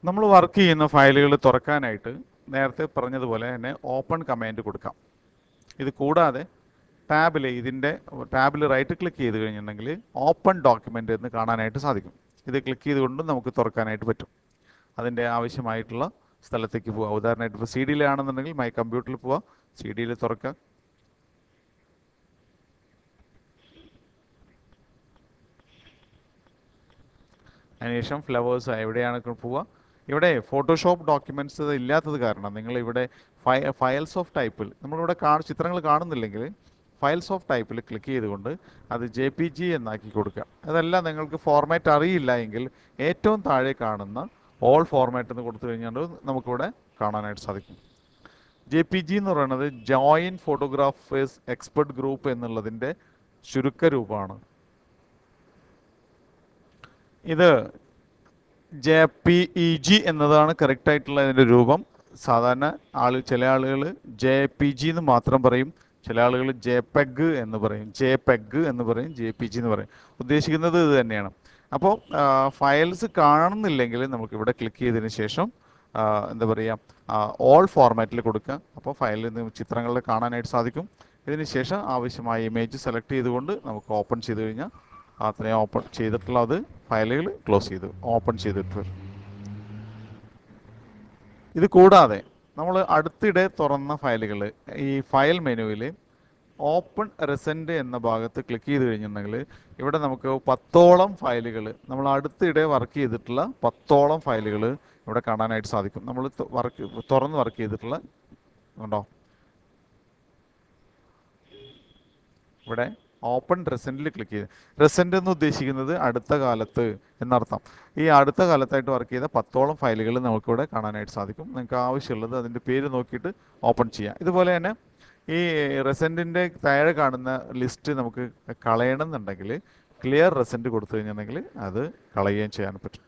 നമ്മൾ വർക്ക് ചെയ്യുന്ന ഫയലുകൾ തുറക്കാനായിട്ട് നേരത്തെ പറഞ്ഞതുപോലെ തന്നെ ഓപ്പൺ കമാൻഡ് കൊടുക്കാം. ഇത് കൂടാതെ ഇതിൻ്റെ ടാബിൽ റൈറ്റ് ക്ലിക്ക് ചെയ്ത് കഴിഞ്ഞിട്ടുണ്ടെങ്കിൽ ഓപ്പൺ ഡോക്യുമെൻ്റ് എന്ന് കാണാനായിട്ട് സാധിക്കും. ഇത് ക്ലിക്ക് ചെയ്തുകൊണ്ട് നമുക്ക് തുറക്കാനായിട്ട് പറ്റും. അതിൻ്റെ ആവശ്യമായിട്ടുള്ള സ്ഥലത്തേക്ക് പോവുക. ഉദാഹരണമായിട്ട് ഇപ്പോൾ സി ഡിയിലാണെന്നുണ്ടെങ്കിൽ മൈ കമ്പ്യൂട്ടറിൽ പോവുക, സി ഡിയിൽ തുറക്കുക. അതിനുശേഷം ഫ്ലവേഴ്സ് എവിടെയാണ് പോവുക. ഇവിടെ ഫോട്ടോഷോപ്പ് ഡോക്യുമെൻറ്റ്സ് ഇല്ലാത്തത് കാരണം നിങ്ങൾ ഇവിടെ ഫയൽസ് ഓഫ് ടൈപ്പിൽ നമ്മളിവിടെ ചിത്രങ്ങൾ കാണുന്നില്ലെങ്കിൽ ഫയൽസ് ഓഫ് ടൈപ്പിൽ ക്ലിക്ക് ചെയ്തുകൊണ്ട് അത് JPG എന്നാക്കി കൊടുക്കുക. അതെല്ലാം നിങ്ങൾക്ക് ഫോർമാറ്റ് അറിയില്ല എങ്കിൽ ഏറ്റവും താഴെ കാണുന്ന ഓൾ ഫോർമാറ്റ് എന്ന് കൊടുത്തു കഴിഞ്ഞാൽ നമുക്കിവിടെ കാണാനായിട്ട് സാധിക്കും. JPG എന്ന് പറയുന്നത് ജോയിൻറ്റ് ഫോട്ടോഗ്രാഫേഴ്സ് എക്സ്പെർട്ട് ഗ്രൂപ്പ് എന്നുള്ളതിൻ്റെ ചുരുക്കരൂപമാണ്. ഇത് JPEG എന്നതാണ് കറക്റ്റ് ആയിട്ടുള്ള ഇതിൻ്റെ രൂപം. സാധാരണ ചില ആളുകൾ JPG എന്ന് മാത്രം പറയും, ചില ആളുകൾ JPEG എന്ന് പറയും, JPG എന്ന് പറയും. ഉദ്ദേശിക്കുന്നത് ഇത് തന്നെയാണ്. അപ്പോൾ ഫയൽസ് കാണുന്നില്ലെങ്കിൽ നമുക്ക് ഇവിടെ ക്ലിക്ക് ചെയ്തതിന് ശേഷം എന്താ പറയുക ഓൾ ഫോർമാറ്റിൽ കൊടുക്കുക. അപ്പോൾ ഫയലിൽ നിന്ന് ചിത്രങ്ങൾ കാണാനായിട്ട് സാധിക്കും. ഇതിന് ശേഷം ആവശ്യമായ ഇമേജ് സെലക്ട് ചെയ്തുകൊണ്ട് നമുക്ക് ഓപ്പൺ ചെയ്ത് കഴിഞ്ഞാൽ അത്രയും ഓപ്പൺ ചെയ്തിട്ടുള്ള അത് ഫയലുകൾ ക്ലോസ് ചെയ്ത് ഓപ്പൺ ചെയ്തിട്ട് വരും. ഇത് കൂടാതെ നമ്മൾ അടുത്തിടെ തുറന്ന ഫയലുകൾ ഈ ഫയൽ മെനുവിൽ ഓപ്പൺ റെസെൻറ്റ് എന്ന ഭാഗത്ത് ക്ലിക്ക് ചെയ്ത് കഴിഞ്ഞിട്ടുണ്ടെങ്കിൽ ഇവിടെ നമുക്ക് 10ഓളം ഫയലുകൾ നമ്മൾ അടുത്തിടെ വർക്ക് ചെയ്തിട്ടുള്ള 10ഓളം ഫയലുകൾ ഇവിടെ കാണാനായിട്ട് സാധിക്കും. നമ്മൾ തുറന്ന് വർക്ക് ചെയ്തിട്ടുള്ള ഉണ്ടോ ഇവിടെ ഓപ്പൺ റെസെൻറ്റിൽ ക്ലിക്ക് ചെയ്ത്. റെസെൻറ്റ് എന്ന് ഉദ്ദേശിക്കുന്നത് അടുത്ത കാലത്ത് എന്നർത്ഥം. ഈ അടുത്ത കാലത്തായിട്ട് വർക്ക് ചെയ്ത 10ഓളം ഫയലുകൾ നമുക്കിവിടെ കാണാനായിട്ട് സാധിക്കും. നിങ്ങൾക്ക് ആവശ്യമുള്ളത് അതിൻ്റെ പേര് നോക്കിയിട്ട് ഓപ്പൺ ചെയ്യാം. ഇതുപോലെ തന്നെ ഈ റെസെൻറ്റിൻ്റെ താഴെ കാണുന്ന ലിസ്റ്റ് നമുക്ക് കളയണം എന്നുണ്ടെങ്കിൽ ക്ലിയർ റെസെൻറ്റ് കൊടുത്തു കഴിഞ്ഞിട്ടുണ്ടെങ്കിൽ അത് കളയുകയും ചെയ്യാൻ പറ്റും.